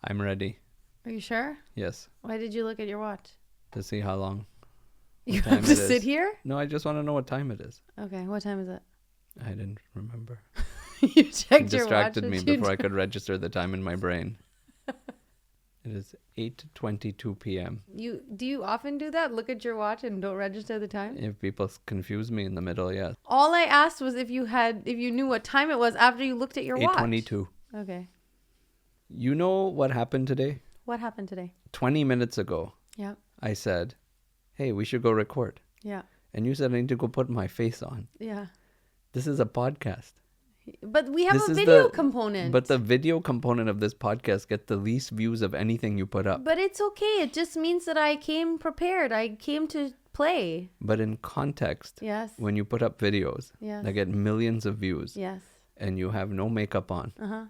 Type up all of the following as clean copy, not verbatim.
I'm ready. Are you sure? Yes. Why did you look at your watch? To see how long. You have to sit here? No, I just want to know what time it is. Okay, what time is it? I didn't remember. You checked It your watch. distracted me before I could register the time in my brain. It is 8:22 p.m. Do you often do that? Look at your watch and don't register the time? If people confuse me in the middle, yes. All I asked was if you knew what time it was after you looked at your watch. 8:22. Okay. You know what happened today? What happened today? 20 minutes ago, Yeah. I said, hey, we should go record. Yeah. And you said I need to go put my face on. Yeah. This is a podcast. But we have This a is video component. But the video component of this podcast gets the least views of anything you put up. But it's okay. It just means that I came prepared. I came to play. But in context, Yes. when you put up videos Yes. that get millions of views Yes. and you have no makeup on, Uh-huh.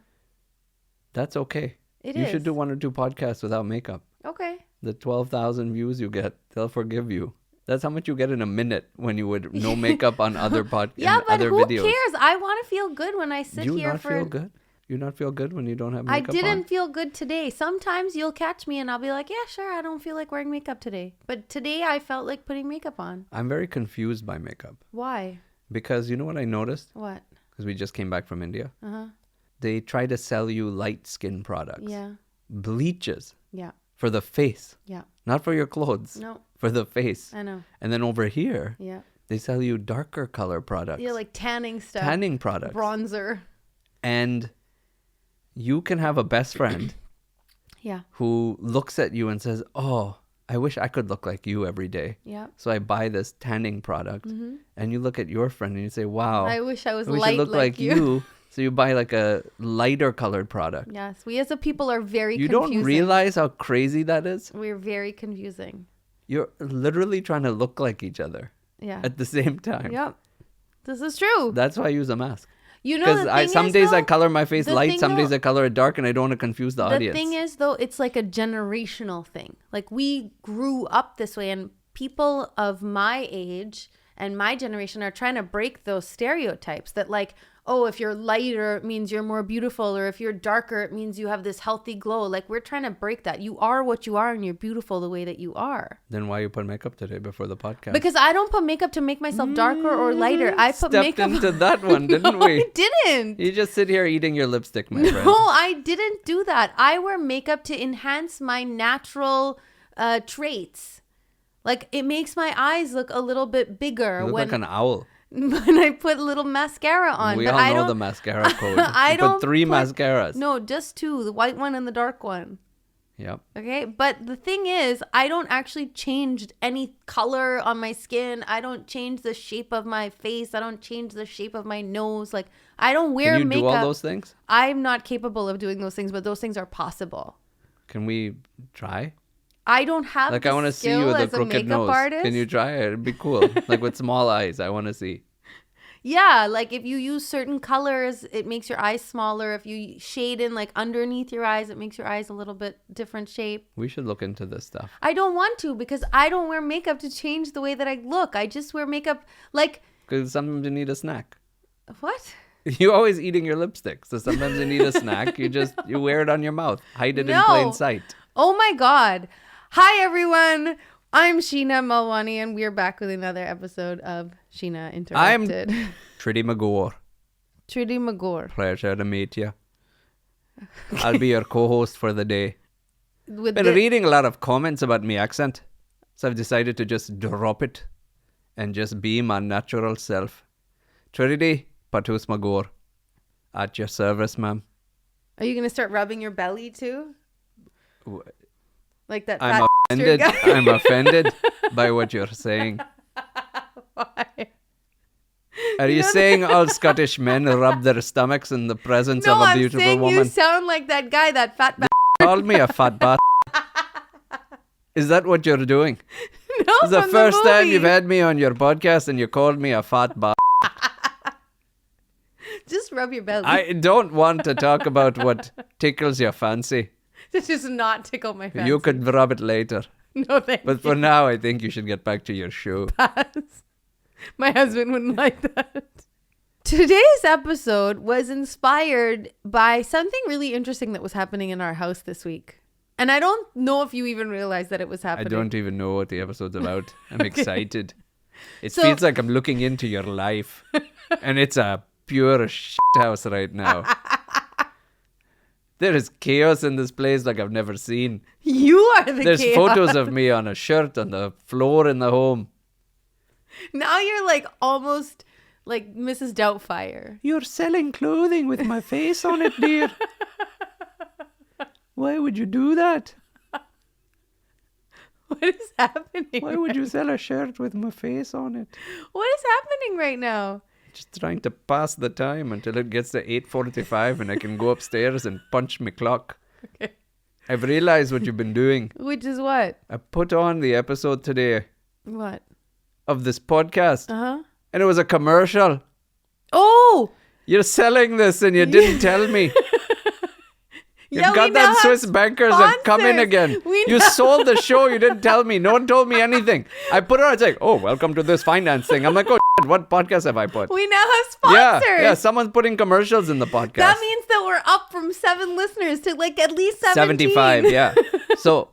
that's okay. It You is. should do 1 or 2 podcasts without makeup. Okay. The 12,000 views you get, they'll forgive you. That's how much you get in a minute when you would no makeup on other Yeah, but other who videos. cares? I want to feel good when I sit Do you here not for... feel good? You not feel good when you don't have I makeup didn't on? feel good today. Sometimes you'll catch me and I'll be like, yeah, sure, I don't feel like wearing makeup today. But today I felt like putting makeup on. I'm very confused by makeup. Why? Because you know what I noticed? What? Because we just came back from India. Uh-huh. They try to sell you light skin products. Yeah. Bleaches Yeah. for the face. Yeah. Not for your clothes. No, For the face. I know. And then over here, Yeah. they sell you darker color products. Yeah, like tanning stuff. Tanning products. Bronzer. And you can have a best friend Yeah. who looks at you and says, oh, I wish I could look like you every day. Yeah. So I buy this tanning product. And you look at your friend and you say, wow, I wish I was I wish light I look like you. So you buy like a lighter colored product. Yes. We as a people are very You confusing. don't realize how crazy that is? We're very confusing. You're literally trying to look like each other Yeah. at the same time. Yep. This is true. That's why I use a mask. You know, the Because thing some is, days I though, color my face the light, thing, some days though- I color it dark, and I don't want to confuse the audience. The thing is, though, it's like a generational thing. Like, we grew up this way, and people of my age and my generation are trying to break those stereotypes that, like, oh, if you're lighter, it means you're more beautiful, or if you're darker, it means you have this healthy glow. Like, we're trying to break that. You are what you are, and you're beautiful the way that you are. Then why you put makeup today before the podcast? Because I don't put makeup to make myself darker or lighter. I put Stepped makeup into that one, didn't No, we? I didn't. You just sit here eating your lipstick, my friend. No, I didn't do that. I wear makeup to enhance my natural traits. Like, it makes my eyes look a little bit bigger You look when like an owl. when I put a little mascara on. We but all I know don't, the mascara code. I You don't put 3 put- mascaras. No, just 2, the white one and the dark one. Yep. Okay, but the thing is, I don't actually change any color on my skin. I don't change the shape of my face. I don't change the shape of my nose. Like, I don't wear Can you makeup. do all those things? I'm not capable of doing those things, but those things are possible. Can we try? I don't have Like, the I want to see skill you with a as a crooked makeup nose. artist. Can you try it? It'd be cool. Like with small eyes. I want to see. Yeah, like if you use certain colors, it makes your eyes smaller. If you shade in like underneath your eyes, it makes your eyes a little bit different shape. We should look into this stuff. I don't want to because I don't wear makeup to change the way that I look. I just wear makeup like Because sometimes you need a snack. what? You're always eating your lipstick. So sometimes you need a snack. You wear it on your mouth. Hide it in No. plain sight. Oh my God. Hi everyone. I'm Sheena Malwani and we're back with another episode of Sheena Interrupted. Trudy McGore. Trudy McGore. Pleasure to meet you. I'll be your co-host for the day. With Been the- reading a lot of comments about my accent. So I've decided to just drop it and just be my natural self. Trudy Patus McGore. At your service, ma'am. Are you going to start rubbing your belly too? W- Like that I'm fat offended. guy? I'm offended by what you're saying. Why? Are you saying all Scottish men rub their stomachs in the presence No, of a I'm beautiful saying woman? you sound like that guy, that fat Called me a fat bat. Is that what you're doing? No, This is the from first time movie. you've had me on your podcast and you called me a fat bat. Just rub your belly. I don't want to talk about what tickles your fancy. This does not tickle my fancy. You could rub it later. No, thank But for now, I think you should get back to your show. you. My husband wouldn't like that. Today's episode was inspired by something really interesting that was happening in our house this week. And I don't know if you even realized that it was I happening. don't even know what the episode's about. I'm excited. It So- feels like I'm looking into your life. And it's a pure shit house right now. There is chaos in this place like I've never seen. You are the There's chaos. photos of me on a shirt on the floor in the home. Now you're like almost like Mrs. Doubtfire. You're selling clothing with my face on it, dear. Why would you do that? What is happening? Why would you sell a shirt with my face on it? What is happening right now? Just trying to pass the time until it gets to 8:45 and I can go upstairs and punch my clock. Okay. I've realized what you've been doing. Which is what? I put on the episode today What? of this podcast Uh-huh. and it was a commercial. Oh! You're selling this and you didn't tell me. You've Yeah, we got now that have Swiss bankers have come in sponsors. again. We You now- sold the show. You didn't tell me. No one told me anything. I put it on. It's like, oh, welcome to this finance thing. I'm like, oh, shit, what podcast have I put? We now have sponsors. Yeah, someone's putting commercials in the podcast. That means that we're up from 7 listeners to like at least 17. 75, yeah. So,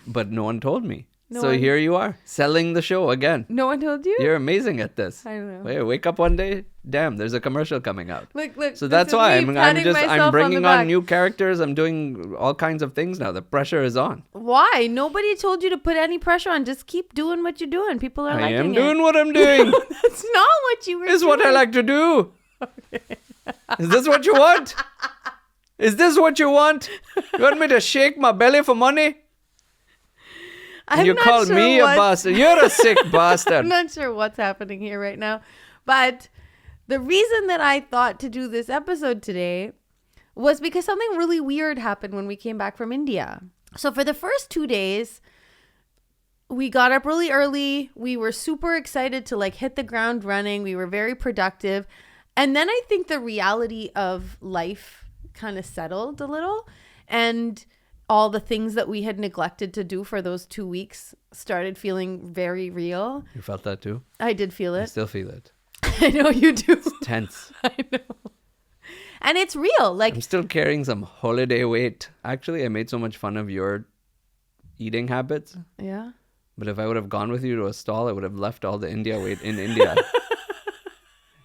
but no one told me. No So one- here you are, selling the show again. No one told you? You're amazing at this. I know. Wake up one day, damn, there's a commercial coming out. Look. So this that's is why me I'm patting myself I'm bringing the on back. new characters. I'm doing all kinds of things now. The pressure is on. Why? Nobody told you to put any pressure on. Just keep doing what you're doing. People are I liking am it. doing what I'm doing. That's not what you were This is what I doing. like to do. Is this what you want? Is this what you want? You want me to shake my belly for money? I'm You not call sure me a what's- bastard. You're a sick bastard. I'm not sure what's happening here right now. But the reason that I thought to do this episode today was because something really weird happened when we came back from India. So for the first 2 days, we got up really early. We were super excited to like hit the ground running. We were very productive. And then I think the reality of life kind of settled a little. And all the things that we had neglected to do for those 2 weeks started feeling very real. You felt that too? I did feel I it. still feel it. I know you do. Tense. I know. And it's real. Like, I'm still carrying some holiday weight. Actually, I made so much fun of your eating habits. yeah. But if I would have gone with you to a stall, I would have left all the India weight in India.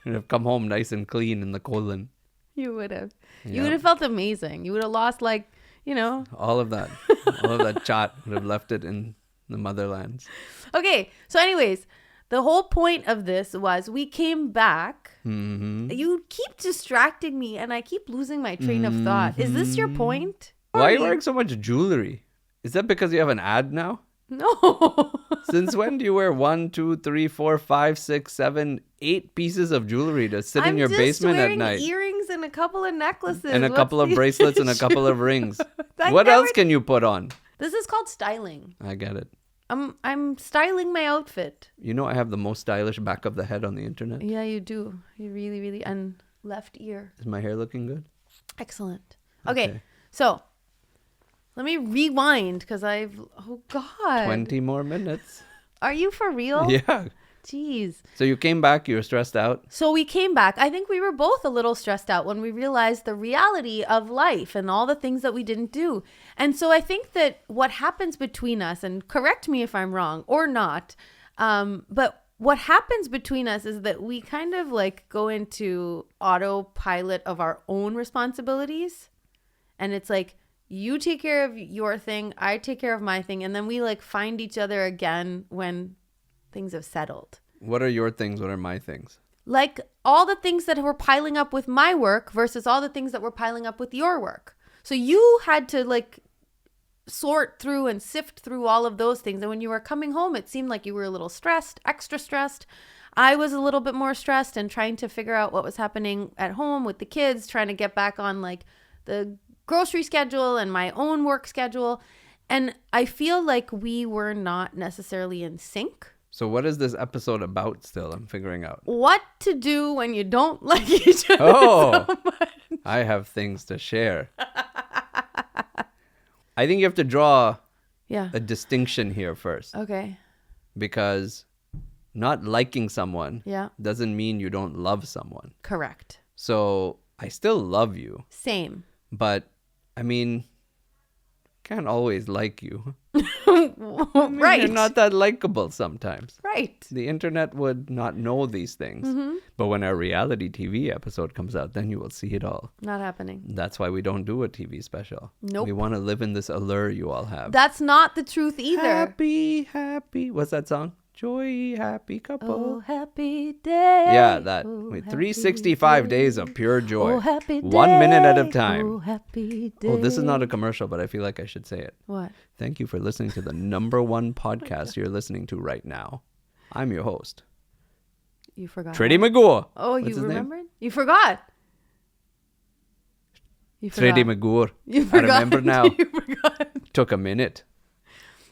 And have come home nice and clean in the colon. You would have. You Yeah. would have felt amazing. You would have lost like, you know. All of that. All of that chat would have left it in the motherlands. Okay. So anyways, the whole point of this was we came back. Mm-hmm. You keep distracting me and I keep losing my train of thought. Is this your point? Why are you wearing so much jewelry? Is that because you have an ad now? No. Since when do you wear 1, 2, 3, 4, 5, 6, 7, 8 pieces of jewelry to sit in your basement at night? Earrings and a couple of necklaces. And a What's couple of the bracelets and a issue? couple of rings. I What never- else can you put on? This is called styling. I get it. I'm styling my outfit. You know I have the most stylish back of the head on the internet. Yeah, you do. You really, really. And left ear. Is my hair looking good? Excellent. Okay. So let me rewind because oh God. 20 more minutes. Are you for real? Yeah. Jeez. So you came back, you were stressed out. So we came back. I think we were both a little stressed out when we realized the reality of life and all the things that we didn't do. And so I think that what happens between us, and correct me if I'm wrong or not, but what happens between us is that we kind of like go into autopilot of our own responsibilities. And it's like, you take care of your thing, I take care of my thing. And then we like find each other again when things have settled. What are your things? What are my things? Like all the things that were piling up with my work versus all the things that were piling up with your work. So you had to like sort through and sift through all of those things. And when you were coming home, it seemed like you were a little stressed, extra stressed. I was a little bit more stressed and trying to figure out what was happening at home with the kids, trying to get back on like the grocery schedule and my own work schedule. And I feel like we were not necessarily in sync. So what is this episode about still? I'm figuring out. What to do when you don't like each other Oh, so much. I have things to share. I think you have to draw Yeah. a distinction here first, Okay. because not liking someone Yeah. doesn't mean you don't love someone. Correct. So I still love you, Same. but I mean, can't always like you. Right. You're not that likable sometimes. Right. The internet would not know these things. Mm-hmm. But when our reality TV episode comes out, then you will see it all. Not happening. That's why we don't do a TV special. Nope. We want to live in this allure you all have. That's not the truth either. Happy, happy. What's that song? Joy, happy couple. Oh, happy day. Yeah, that. Oh, Wait, happy 365 day. days of pure joy. Oh, happy day. 1 minute at a time. Oh, happy day. Oh, this is not a commercial, but I feel like I should say it. What? Thank you for listening to the #1 podcast you're listening to right now. I'm your host, You forgot. Trady McGoor. Oh, What's you his name? remembered? You forgot. You Trady forgot. McGoor. You I forgot. remember now. You forgot. Took a minute.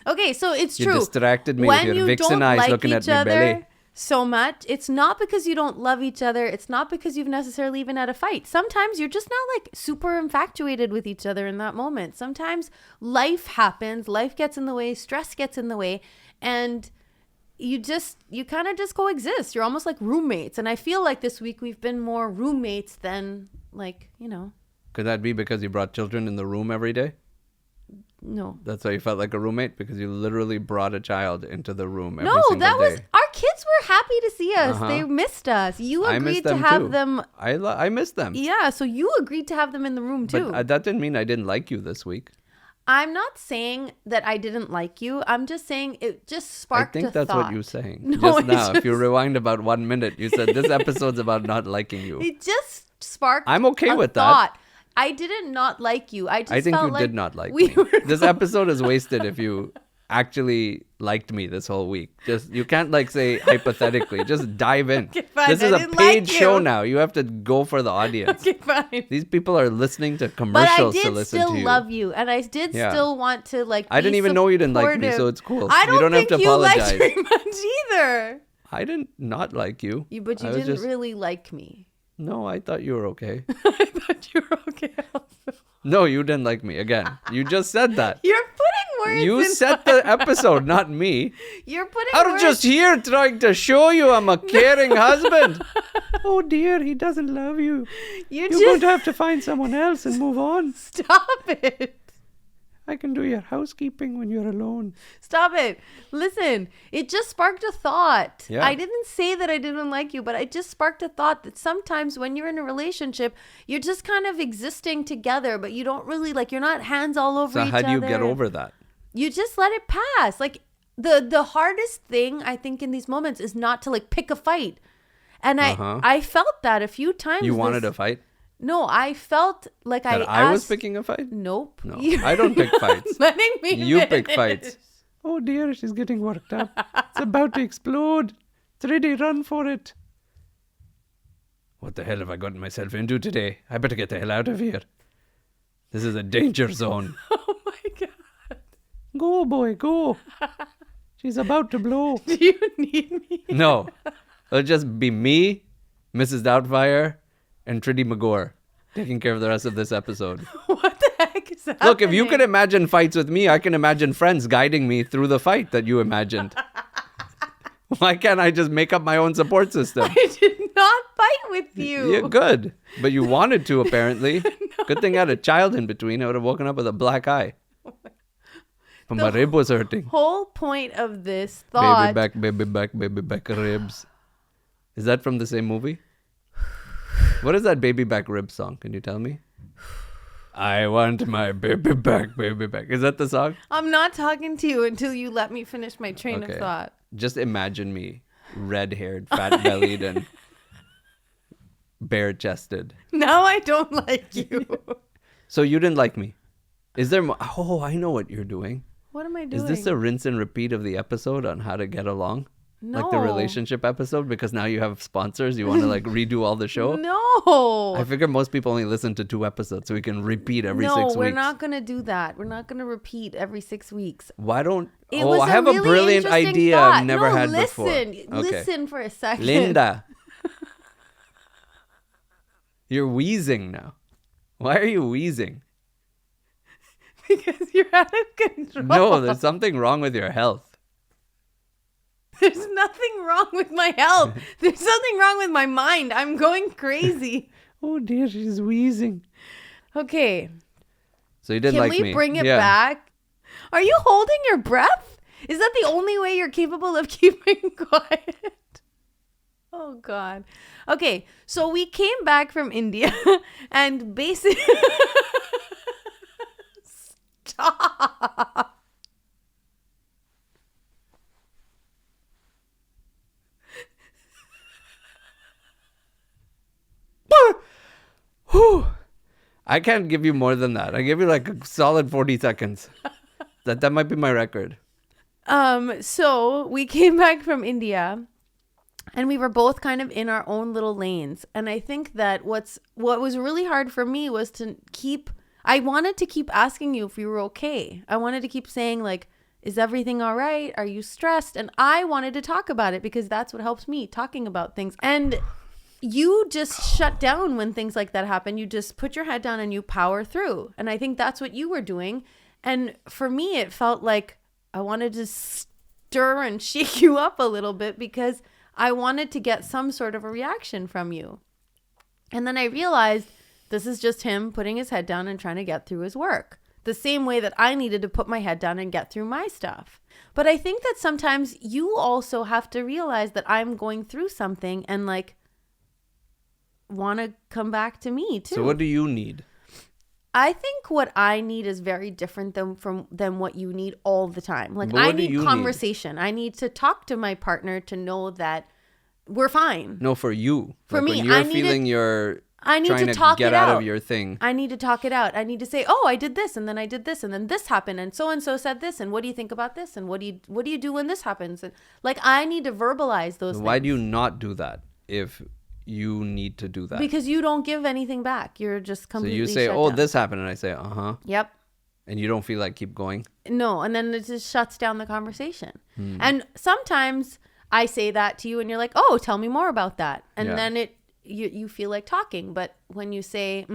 Okay, so it's You true. distracted me When with your you vixen don't eyes like looking at each my other belly. so much, it's not because you don't love each other. It's not because you've necessarily even had a fight. Sometimes you're just not like super infatuated with each other in that moment. Sometimes life happens, life gets in the way, stress gets in the way, and you kind of just coexist. You're almost like roommates. And I feel like this week we've been more roommates than like, Could that be because you brought children in the room every day? no. That's why you felt like a roommate? Because you literally brought a child into the room every No, single that was day. our kids were happy to see us. Uh-huh. They missed us. You I missed agreed to them have too. them. I missed them. Yeah, so you agreed to have them in the room too. But that didn't mean I didn't like you this week. I'm not saying that I didn't like you. I'm just saying it just I sparked a think that's thought. what you're saying. No, just it's now, if you just- rewind about 1 minute, you said this episode's about not liking you. It just sparked. I'm okay a with that. thought. I didn't not like you. I just I think felt you like did not like we me. were This episode is wasted if you actually liked me this whole week. Just you can't like say hypothetically. Just dive in. Okay, fine. This is I a didn't paid like show you. now. You have to go for the audience. Okay, fine. These people are listening to But I commercials to did listen still to you. love you, and I did Yeah. still want to like. I didn't be even know you didn't like me, supportive. so it's cool. I You don't have think to you liked apologize. very much either. I didn't not like you. But you I was didn't just- really like me. No, I thought you were okay. I thought you were okay. Also. No, you didn't like me. Again, you just said that. You're putting words. You in set my- the episode, not me. You're putting. I'm words. just here trying to show you I'm a caring husband. Oh dear, he doesn't love you. You're You're going just to have to find someone else and move on. stop it. I can do your housekeeping when you're alone. Stop it. Listen, it just sparked a thought. Yeah. I didn't say that I didn't like you, but I just sparked a thought that sometimes when you're in a relationship, you're just kind of existing together, but you don't really like, you're not hands all over So each how other. do you get over that? You just let it pass. Like the hardest thing I think in these moments is not to like pick a fight. And Uh-huh. I felt that a few times. You wanted a fight? No, I felt like That I I was asked- picking a fight? Nope. No, You- I don't pick fights. Letting me You pick finish. fights. Oh dear, she's getting worked up. It's about to explode. Trady, run for it. What the hell have I gotten myself into today? I better get the hell out of here. This is a danger zone. Oh my god. Go, boy, go. She's about to blow. Do you need me? No, it'll just be me, Mrs. Doubtfire, and Trady McGoor taking care of the rest of this episode. What the heck is happening? Look, if you can imagine fights with me, I can imagine friends guiding me through the fight that you imagined. Why can't I just make up my own support system? I did not fight with you. Yeah, good. But you wanted to, apparently. Good thing I had a child in between. I would have woken up with a black eye. But my rib was hurting. Whole point of this thought. Baby back ribs. Is that from the same movie? What is that baby back rib song? Can you tell me? I want my baby back. Is that the song? I'm not talking to you until you let me finish my train of thought. Just imagine me, red-haired, fat-bellied, and bare-chested. Now I don't like you. So you didn't like me. Is there more? Oh, I know what you're doing. What am I doing? Is this a rinse and repeat of the episode on how to get along? No. Like the relationship episode? Because now you have sponsors. You want to like redo all the show? No. I figure most people only listen to 2 episodes so we can repeat every 6 weeks. No, we're not going to do that. We're not going to repeat every 6 weeks. Why don't... It oh, was I have really a brilliant interesting idea thought. I've never had listen, before. Okay. Listen for a second. Linda. You're wheezing now. Why are you wheezing? Because you're out of control. No, there's something wrong with your health. There's nothing wrong with my health. There's something wrong with my mind. I'm going crazy. Oh dear, she's wheezing. Okay. So you did Can like we me. bring it back? Are you holding your breath? Is that the only way you're capable of keeping quiet? Oh, God. Okay. So we came back from India and basically... Stop. Whew. I can't give you more than that. I give you like a solid 40 seconds. That might be my record. So we came back from India and we were both kind of in our own little lanes. And I think that what was really hard for me was I wanted to keep asking you if you were okay. I wanted to keep saying like, is everything all right? Are you stressed? And I wanted to talk about it because that's what helps me, talking about things. And you just shut down when things like that happen. You just put your head down and you power through. And I think that's what you were doing. And for me, it felt like I wanted to stir and shake you up a little bit because I wanted to get some sort of a reaction from you. And then I realized this is just him putting his head down and trying to get through his work. The same way that I needed to put my head down and get through my stuff. But I think that sometimes you also have to realize that I'm going through something and like want to come back to me too. So what do you need? I think what I need is very different than what you need all the time. Like But I what do need you conversation. I need to talk to my partner to know that we're fine. No, for you. For me, when you're I need feeling you're I need trying to talk get it out out of your thing. I need to talk it out. I need to say, "Oh, I did this and then I did this and then this happened and so said this and what do you think about this and what do you do when this happens?" And like I need to verbalize those Why things. do you not do that if you need to do that? Because you don't give anything back. You're just So completely you say, shut "Oh, down. this happened," and I say, "Uh-huh." Yep. And you don't feel like keep going? No, and then it just shuts down the conversation. Hmm. And sometimes I say that to you and you're like, "Oh, tell me more about that." And Yeah. then you feel like talking, but when you say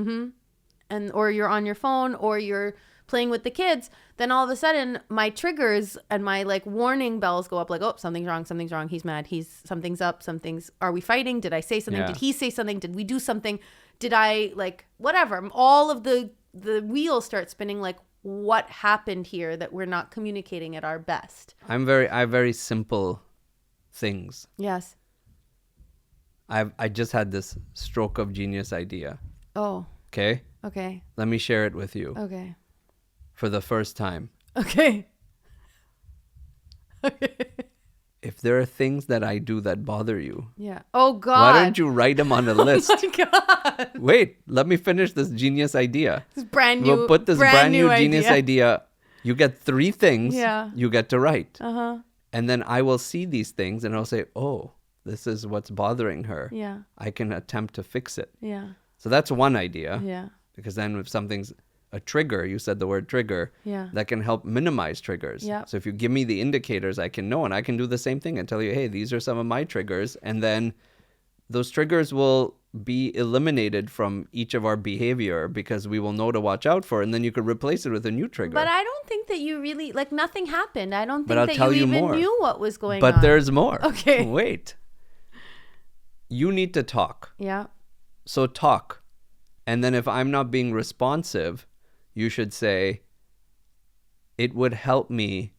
and or you're on your phone or you're playing with the kids, then all of a sudden my triggers and my like warning bells go up like, "Oh, something's wrong, he's mad, something's up, are we fighting? Did I say something? Yeah. Did he say something? Did we do something? Did I like whatever?" All of the wheels start spinning like what happened here that we're not communicating at our best. I have very simple things. Yes. I just had this stroke of genius idea. Oh, Okay? okay. Let me share it with you Okay. for the first time. Okay. Okay. If there are things that I do that bother you, Yeah. Oh, God. why don't you write them on a list? Oh, my God. Wait, let me finish this genius idea. This brand new. We'll put this brand new genius idea. You get 3 things Yeah. you get to write. Uh-huh. And then I will see these things and I'll say, "Oh, this is what's bothering her." Yeah. I can attempt to fix it. Yeah. So that's one idea. Yeah. Because then if something's a trigger, you said the word trigger, Yeah. that can help minimize triggers. Yeah. So if you give me the indicators, I can know, and I can do the same thing and tell you, "Hey, these are some of my triggers." And then those triggers will be eliminated from each of our behavior because we will know to watch out for, and then you could replace it with a new trigger. But I don't think that you really, like, nothing happened. I don't But think I'll that tell you you even more. knew what was going on. But there's more. Okay. Wait. You need to talk. Yeah. So talk. And then if I'm not being responsive, you should say, "It would help me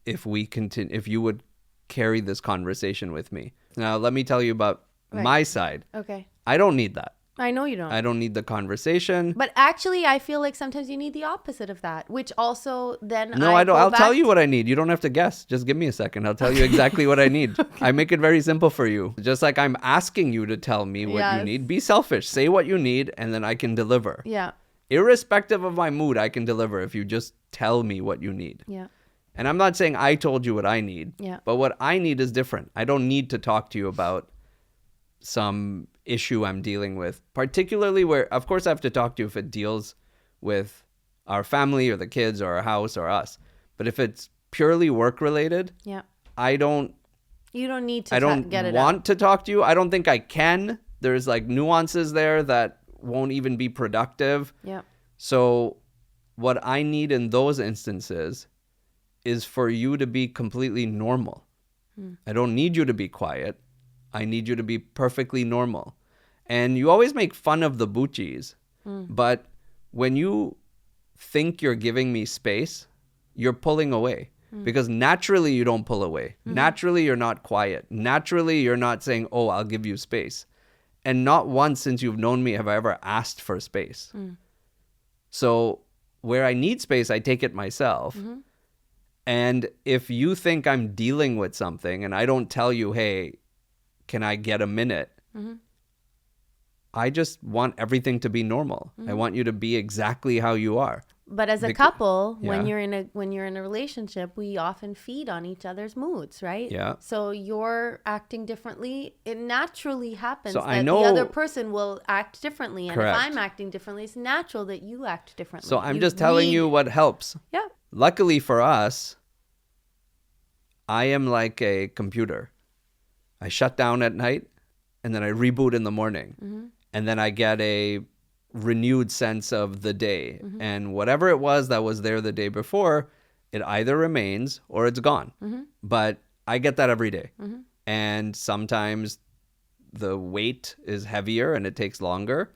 if you would carry this conversation with me." Now, let me tell you about my side. Okay. I don't need that. I know you don't. I don't need the conversation. But actually, I feel like sometimes you need the opposite of that, which also then No, I don't. I'll tell you what I need. You don't have to guess. Just give me a second. I'll tell you exactly what I need. I make it very simple for you. Just like I'm asking you to tell me what you Yes. need. Be selfish. Say what you need, and then I can deliver. Yeah. Irrespective of my mood, I can deliver if you just tell me what you need. Yeah. And I'm not saying I told you what I need. Yeah. But what I need is different. I don't need to talk to you about some issue I'm dealing with, particularly where, of course, I have to talk to you if it deals with our family or the kids or our house or us. But if it's purely work related, Yeah. I don't You don't need to get it want out. to talk to you. I don't think I can. There's like nuances there that won't even be productive. Yeah. So what I need in those instances is for you to be completely normal. I don't need you to be quiet. I need you to be perfectly normal. And you always make fun of the Buchis, but when you think you're giving me space, you're pulling away. Because naturally you don't pull away. Naturally you're not quiet. Naturally you're not saying, oh, I'll give you space. And not once since you've known me have I ever asked for space. So where I need space, I take it myself. And if you think I'm dealing with something and I don't tell you, hey, can I get a minute? I just want everything to be normal. I want you to be exactly how you are. But as a couple, when you're in a relationship, we often feed on each other's moods, right? Yeah. So you're acting differently. It naturally happens So that I know, the other person will act differently. And correct. if I'm acting differently, it's natural that you act differently. So I'm just telling you what helps. Yeah. Luckily for us, I am like a computer. I shut down at night and then I reboot in the morning. And then I get a renewed sense of the day. And whatever it was that was there the day before, it either remains or it's gone. But I get that every day. And sometimes the weight is heavier and it takes longer.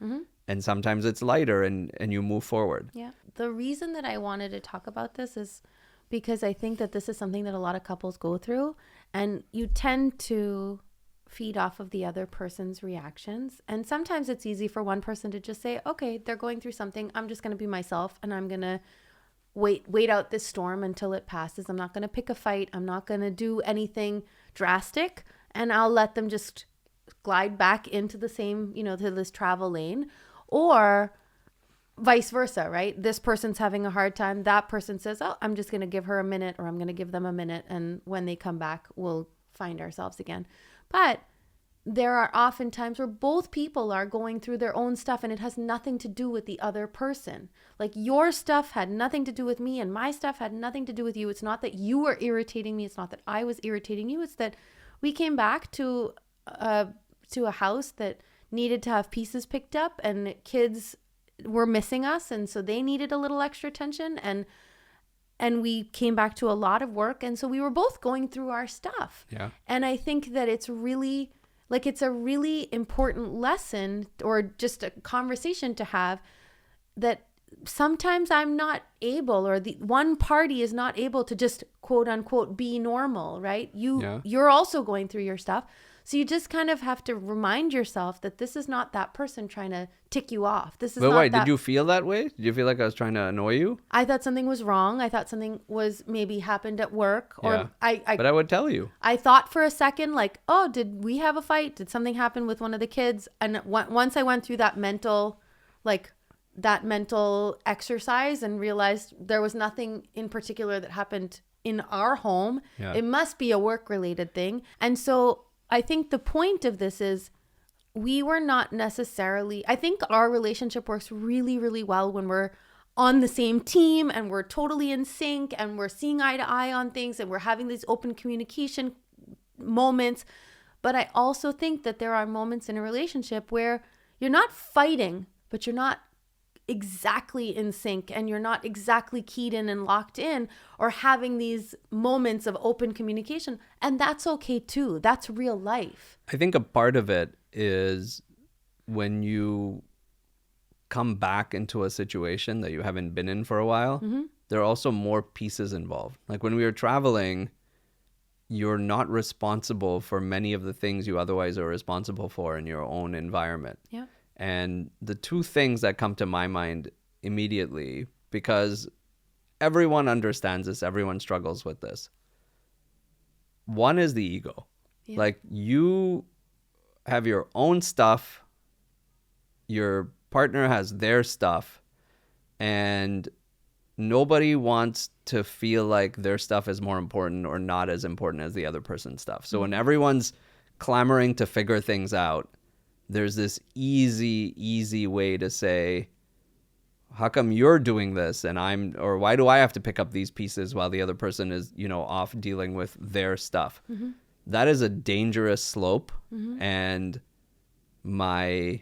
And sometimes it's lighter and you move forward. Yeah. The reason that I wanted to talk about this is because I think that this is something that a lot of couples go through, and you tend to feed off of the other person's reactions. And sometimes it's easy for one person to just say, okay, they're going through something. I'm just going to be myself and I'm going to wait out this storm until it passes. I'm not going to pick a fight. I'm not going to do anything drastic, and I'll let them just glide back into the same, to this travel lane. Or vice versa, right? This person's having a hard time. That person says, oh, I'm just going to give her a minute, or I'm going to give them a minute. And when they come back, we'll find ourselves again. But there are often times where both people are going through their own stuff and it has nothing to do with the other person. Like your stuff had nothing to do with me and my stuff had nothing to do with you. It's not that you were irritating me. It's not that I was irritating you. It's that we came back to a house that needed to have pieces picked up and kids were missing us. And so they needed a little extra attention, and we came back to a lot of work. And so we were both going through our stuff. Yeah. And I think that it's a really important lesson, or just a conversation to have, that sometimes I'm not able, or the one party is not able to just quote unquote be normal, right? You're also going through your stuff. So you just kind of have to remind yourself that this is not that person trying to tick you off. This is but not wait, that... Did you feel that way? Did you feel like I was trying to annoy you? I thought something was wrong. I thought something was maybe happened at work, or but I would tell you. I thought for a second, like, oh, did we have a fight? Did something happen with one of the kids? And once I went through that mental exercise and realized there was nothing in particular that happened in our home, it must be a work-related thing. And so I think the point of this is, we were not necessarily, I think our relationship works really, really well when we're on the same team and we're totally in sync and we're seeing eye to eye on things and we're having these open communication moments. But I also think that there are moments in a relationship where you're not fighting, but you're not exactly in sync and you're not exactly keyed in and locked in, or having these moments of open communication. And that's okay too. That's real life. I think a part of it is when you come back into a situation that you haven't been in for a while, there are also more pieces involved. Like when we were traveling, you're not responsible for many of the things you otherwise are responsible for in your own environment. Yeah. And the two things that come to my mind immediately, because everyone understands this, everyone struggles with this. One is the ego. Yeah. Like you have your own stuff, your partner has their stuff, and nobody wants to feel like their stuff is more important or not as important as the other person's stuff. So when everyone's clamoring to figure things out, there's this easy way to say, how come you're doing this or why do I have to pick up these pieces while the other person is, off dealing with their stuff? That is a dangerous slope. And none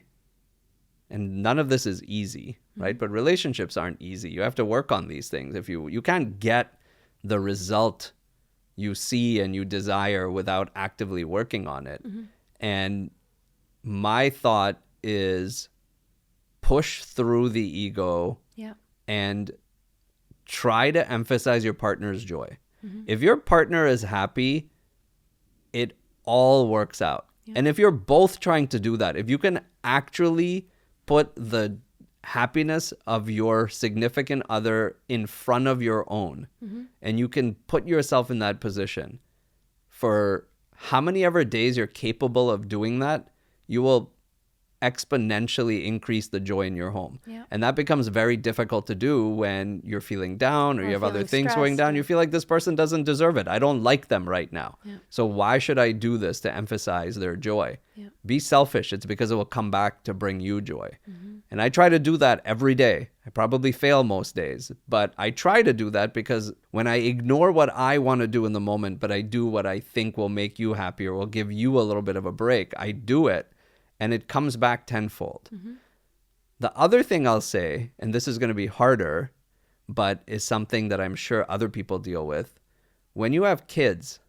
of this is easy, right? But relationships aren't easy. You have to work on these things. If you can't get the result you see and you desire without actively working on it. And my thought is push through the ego Yeah. and try to emphasize your partner's joy. If your partner is happy, it all works out. Yeah. And if you're both trying to do that, if you can actually put the happiness of your significant other in front of your own, and you can put yourself in that position for how many ever days you're capable of doing that, you will exponentially increase the joy in your home. Yeah. And that becomes very difficult to do when you're feeling down or you have other feeling things going stressed, down. You feel like this person doesn't deserve it. I don't like them right now. Yeah. So why should I do this to emphasize their joy? Yeah. Be selfish. It's because it will come back to bring you joy. And I try to do that every day. I probably fail most days, but I try to do that because when I ignore what I want to do in the moment, but I do what I think will make you happy or will give you a little bit of a break, I do it. And it comes back tenfold. The other thing I'll say, and this is going to be harder, but is something that I'm sure other people deal with. When you have kids,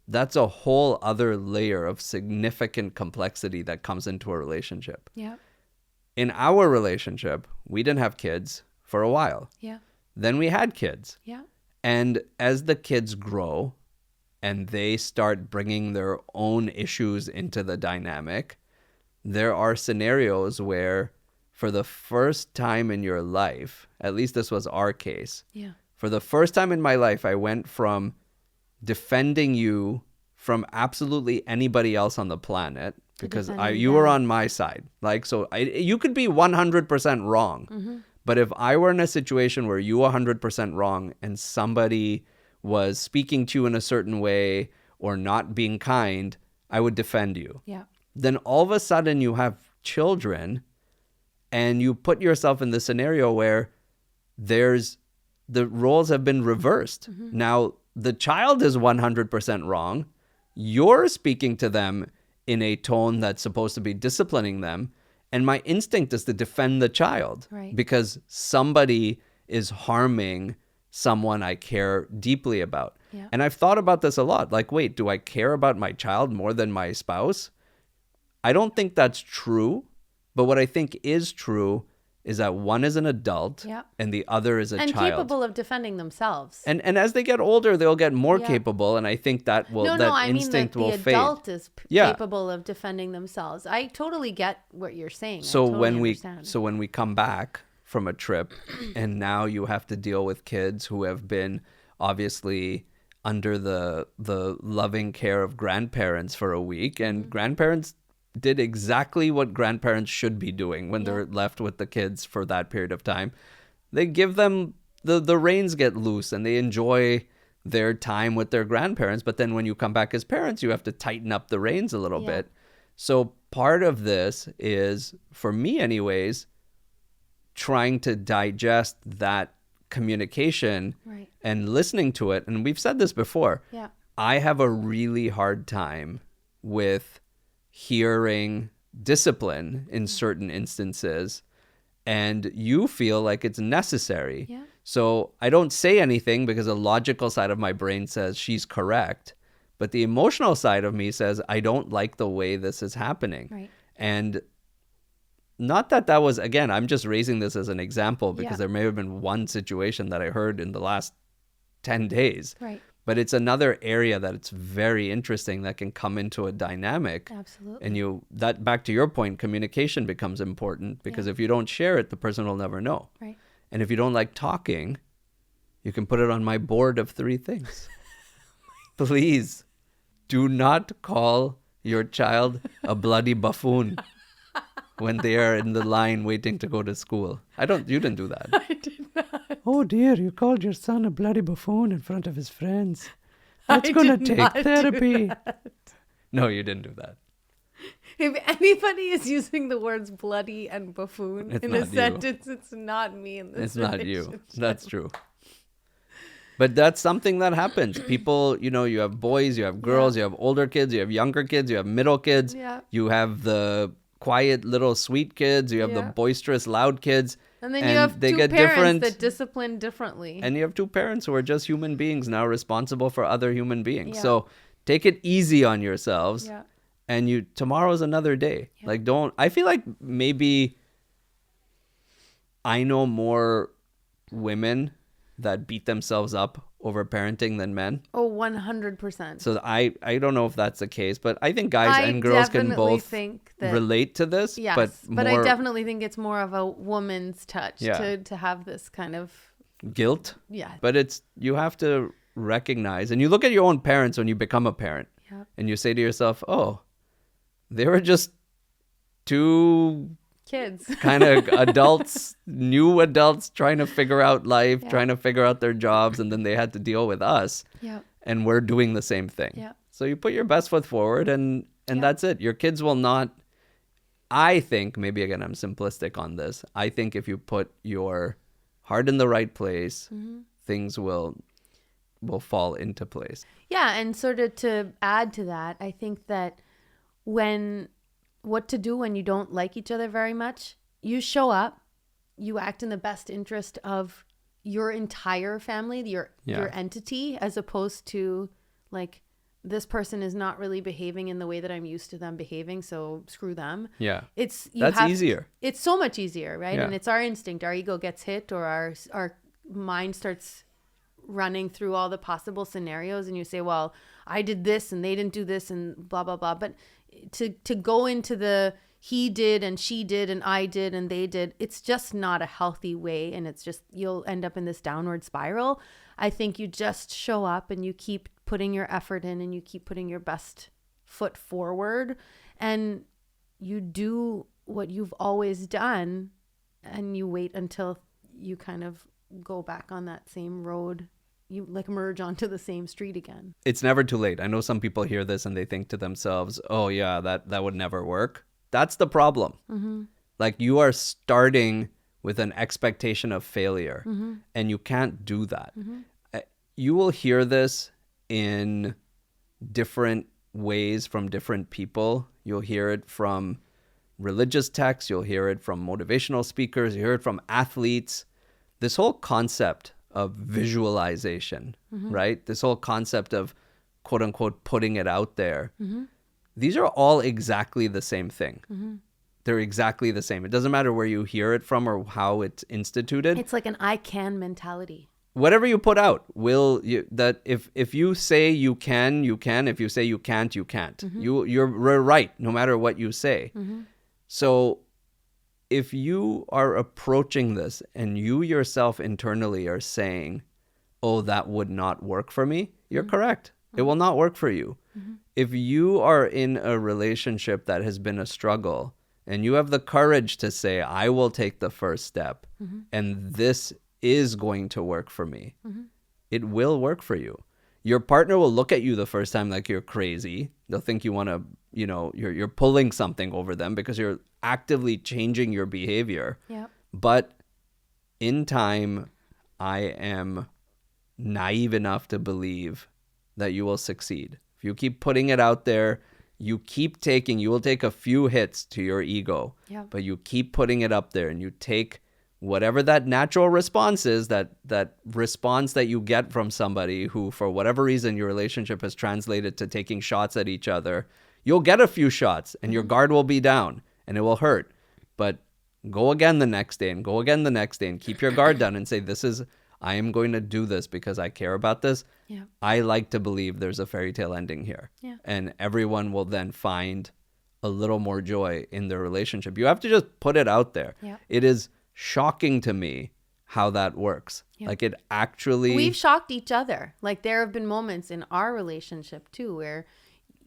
that's a whole other layer of significant complexity that comes into a relationship. Yeah. In our relationship, we didn't have kids for a while. Yeah. Then we had kids. Yeah. And as the kids grow and they start bringing their own issues into the dynamic, there are scenarios where for the first time in your life, at least this was our case, Yeah. for the first time in my life, I went from defending you from absolutely anybody else on the planet because defending you were them. on my side. Like, so you could be 100% wrong. But if I were in a situation where you were 100% wrong and somebody was speaking to you in a certain way or not being kind, I would defend you. Yeah. Then all of a sudden you have children and you put yourself in the scenario where the roles have been reversed. Now the child is 100% wrong. You're speaking to them in a tone that's supposed to be disciplining them. And my instinct is to defend the child Right. because somebody is harming someone I care deeply about. Yeah. And I've thought about this a lot. Like, wait, do I care about my child more than my spouse? I don't think that's true, but what I think is true is that one is an adult Yeah. and the other is a And child. capable of defending themselves. And as they get older, they'll get more Yeah. capable, and I think that will No, that I mean that instinct the will fade. adult is Yeah. capable of defending themselves. I totally get what you're saying. So I totally understand. when we come back from a trip and now you have to deal with kids who have been obviously under the loving care of grandparents for a week, and grandparents did exactly what grandparents should be doing when they're left with the kids for that period of time. They give them the reins get loose and they enjoy their time with their grandparents. But then when you come back as parents, you have to tighten up the reins a little bit. So part of this is, for me anyways, trying to digest that communication Right. and listening to it. And we've said this before. Yeah. I have a really hard time with hearing discipline in certain instances, and you feel like it's necessary. Yeah. So I don't say anything because the logical side of my brain says she's correct, but the emotional side of me says I don't like the way this is happening. Right. And not that was, again, I'm just raising this as an example because Yeah. there may have been one situation that I heard in the last 10 days. Right. But it's another area that it's very interesting that can come into a dynamic. Absolutely. And that back to your point, communication becomes important because if you don't share it, the person will never know. Right. And if you don't like talking, you can put it on my board of 3 things. Please do not call your child a bloody buffoon when they are in the line waiting to go to school. You didn't do that. I did not. Oh dear, you called your son a bloody buffoon in front of his friends. That's I going to did take not do therapy. that. No, you didn't do that. If anybody is using the words bloody and buffoon It's in a not you. sentence, it's not me in this It's not you. relationship. That's true. But that's something that happens. People, you have boys, you have girls, you have older kids, you have younger kids, you have middle kids, Yeah. you have the quiet little sweet kids, you have the Yeah. boisterous loud kids. And then you have they two get parents different, that discipline differently. and you have two parents who are just human beings now responsible for other human beings. Yeah. So take it easy on yourselves. Yeah. And tomorrow's another day. Yeah. Like, I feel like maybe I know more women that beat themselves up over parenting than men. Oh, 100%. So I don't know if that's the case, but I think guys and girls can definitely both think that, relate to this. yes, but I more definitely think it's more of a woman's touch Yeah. to have this kind of, guilt. yeah. But you have to recognize, and you look at your own parents when you become a parent, Yeah. and you say to yourself, oh, they were just two Kids. kind of adults, new adults trying to figure out life, Yeah. trying to figure out their jobs, and then they had to deal with us, Yeah. and we're doing the same thing. Yeah. So you put your best foot forward, and Yeah. that's it. Your kids will not, I think, maybe again I'm simplistic on this, I think if you put your heart in the right place, things will fall into place. Yeah, and sort of to add to that, I think that what to do when you don't like each other very much, you show up, you act in the best interest of your entire family, your entity, as opposed to like, this person is not really behaving in the way that I'm used to them behaving, so screw them. Yeah. That's easier. It's so much easier, right? Yeah. And it's our instinct. Our ego gets hit, or our mind starts running through all the possible scenarios, and you say, well, I did this and they didn't do this and blah blah blah. But to go into the he did and she did and I did and they did, it's just not a healthy way, and it's just, you'll end up in this downward spiral. I think you just show up and you keep putting your effort in, and you keep putting your best foot forward, and you do what you've always done, and you wait until you kind of go back on that same road. You like merge onto the same street again. It's never too late. I know some people hear this and they think to themselves, oh yeah, that would never work. That's the problem. Mm-hmm. Like, you are starting with an expectation of failure, Mm-hmm. and you can't do that. Mm-hmm. You will hear this in different ways from different people. You'll hear it from religious texts. You'll hear it from motivational speakers. You hear it from athletes. This whole concept of visualization, right? This whole concept of quote unquote putting it out there. These are all exactly the same thing. They're exactly the same. It doesn't matter where you hear it from or how it's instituted. It's like an I can mentality. Whatever you put out if you say you can, you can. If you say you can't, you can't. You're right no matter what you say. So if you are approaching this and you yourself internally are saying, oh, that would not work for me, you're correct. It will not work for you. If you are in a relationship that has been a struggle and you have the courage to say, I will take the first step and this is going to work for me, it will work for you. Your partner will look at you the first time like you're crazy. They'll think you want to, you're pulling something over them because you're actively changing your behavior. Yeah. But in time, I am naive enough to believe that you will succeed. If you keep putting it out there, you will take a few hits to your ego, but you keep putting it up there, and you take whatever that natural response is, that response that you get from somebody who, for whatever reason, your relationship has translated to taking shots at each other. You'll get a few shots and your guard will be down and it will hurt, but go again the next day and go again the next day and keep your guard down and say, I am going to do this because I care about this. Yeah. I like to believe there's a fairy tale ending here. Yeah. And everyone will then find a little more joy in their relationship. You have to just put it out there. Yeah. It is shocking to me how that works. Yeah. Like, it actually... We've shocked each other. Like, there have been moments in our relationship too where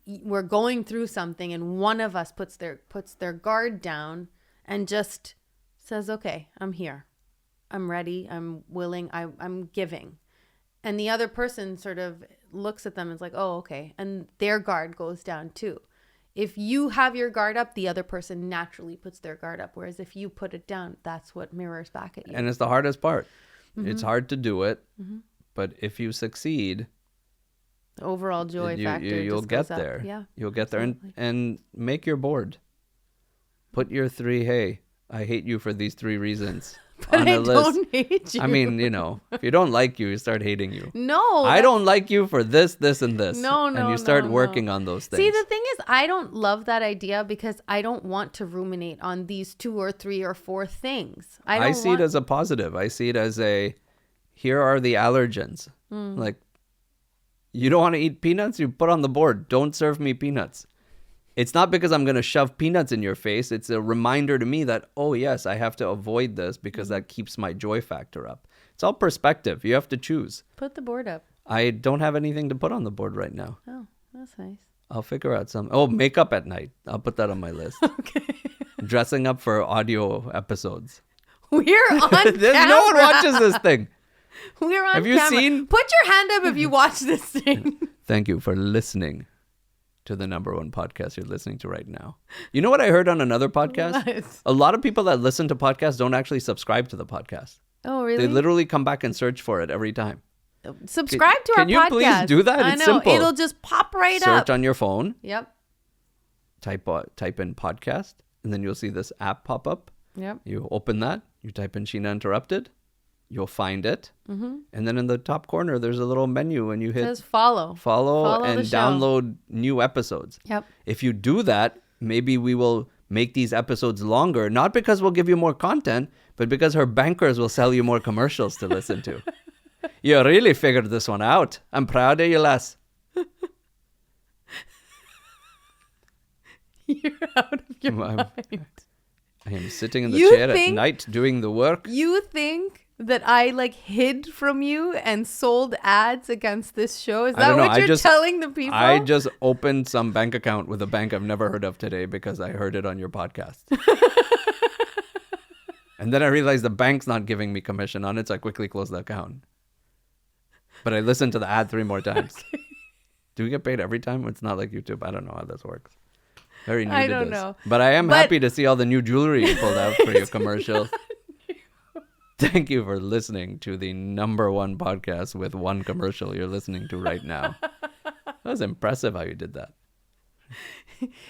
we're going through something and one of us puts their guard down and just says, okay, I'm here. I'm ready. I'm willing. I'm giving. And the other person sort of looks at them and is like, oh, okay. And their guard goes down too. If you have your guard up, the other person naturally puts their guard up. Whereas if you put it down, that's what mirrors back at you. And it's the hardest part. It's hard to do it. But if you succeed, the overall joy factor you'll just get goes there. up. Yeah, you'll get there, absolutely. and make your board. Put your 3, hey, I hate you for these 3 reasons. But on I a list. don't hate you. I mean, you know, if you don't like you start hating you. No. I don't like you for this, this, and this. No, And no, you start no, working no. on those things. See, the thing is, I don't love that idea because I don't want to ruminate on these 2 or 3 or 4 things. I see it as a positive. I see it as here are the allergens. Like, you don't want to eat peanuts? You put on the board, don't serve me peanuts. It's not because I'm going to shove peanuts in your face. It's a reminder to me that, oh, yes, I have to avoid this because that keeps my joy factor up. It's all perspective. You have to choose. Put the board up. I don't have anything to put on the board right now. Oh, that's nice. I'll figure out some. Oh, makeup at night. I'll put that on my list. Okay. Dressing up for audio episodes. We're on camera. No one watches this thing. We're on Have you camera. seen? Put your hand up if you watch this thing. Thank you for listening to the #1 podcast you're listening to right now. You know what I heard on another podcast? What? A lot of people that listen to podcasts don't actually subscribe to the podcast. Oh, really? They literally come back and search for it every time. Subscribe to our Can you podcast. please do that? I It's know. simple. It'll just pop right up. Search on your phone, Yep. type in podcast, and then you'll see this app pop up. Yep. You open that, you type in Sheena Interrupted, you'll find it. And then in the top corner, there's a little menu and you It hit says follow. follow the and show. download new episodes. Yep. If you do that, maybe we will make these episodes longer, not because we'll give you more content, but because her bankers will sell you more commercials to listen to. You really figured this one out. I'm proud of you, Les. You're out of your I'm- mind. I am sitting in the You chair at think- night doing the work. You think that I hid from you and sold ads against this show? Is I that don't know. what you're telling the people? I just opened some bank account with a bank I've never heard of today because I heard it on your podcast. And then I realized the bank's not giving me commission on it, so I quickly closed the account. But I listened to the ad 3 more times. Okay. Do we get paid every time? It's not like YouTube. I don't know how this works. Very new I to don't this. know. But I am But- happy to see all the new jewelry you pulled out for your commercials. Thank you for listening to the #1 podcast with 1 commercial you're listening to right now. That was impressive how you did that.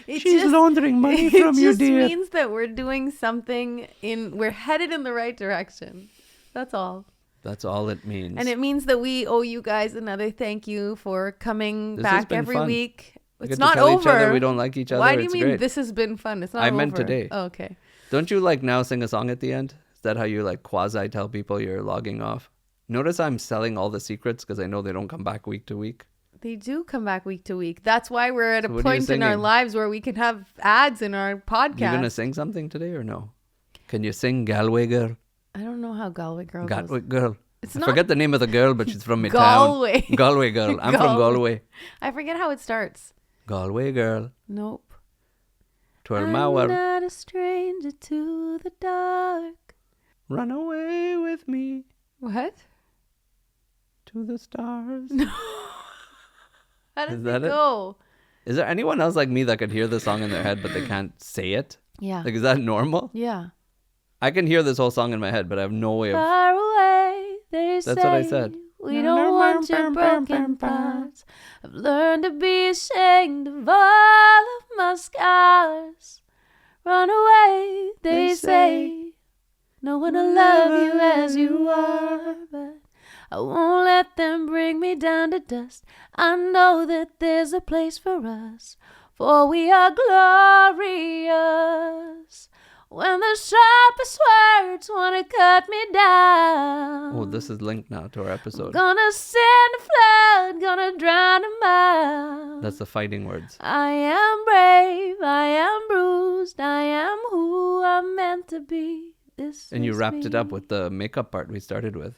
She's laundering money from you, It dear. just means that we're doing something we're headed in the right direction. That's all. That's all it means. And it means that we owe you guys another thank you for coming This has back been every fun. week. We It's get to not tell over. each other we don't like each other. Why do you It's mean great. this has been fun? It's not I over. meant today. Oh, okay. Don't you now sing a song at the end? Is that how you quasi tell people you're logging off? Notice I'm selling all the secrets because I know they don't come back week to week. They do come back week to week. That's why we're at a So what are you point in our singing? lives where we can have ads in our podcast. You gonna sing something today or no? Can you sing Galway Girl? I don't know how Galway Girl Galway goes. Girl. It's I not forget the name of the girl, but she's from my Galway. town. Galway Girl. I'm from Galway. Galway. I forget how it starts. Galway Girl. Nope. Twirl I'm my world. not a stranger to the dark. Run away with me What? to the stars. How does Is that it it? go? Is there anyone else like me that could hear the song in their head, but they can't say it? Yeah. Is that normal? Yeah. I can hear this whole song in my head, but I have no way of... Far away, they say. That's what I said. We don't want your broken parts. I've learned to be ashamed of all of my scars. Run away, they say. No one will love you as you are, but I won't let them bring me down to dust. I know that there's a place for us, for we are glorious. When the sharpest words want to cut me down. Oh, this is linked now to our episode. Gonna send a flood, gonna drown them out. That's the fighting words. I am brave, I am bruised, I am who I'm meant to be. This And you is wrapped it up me. with the makeup part we started with.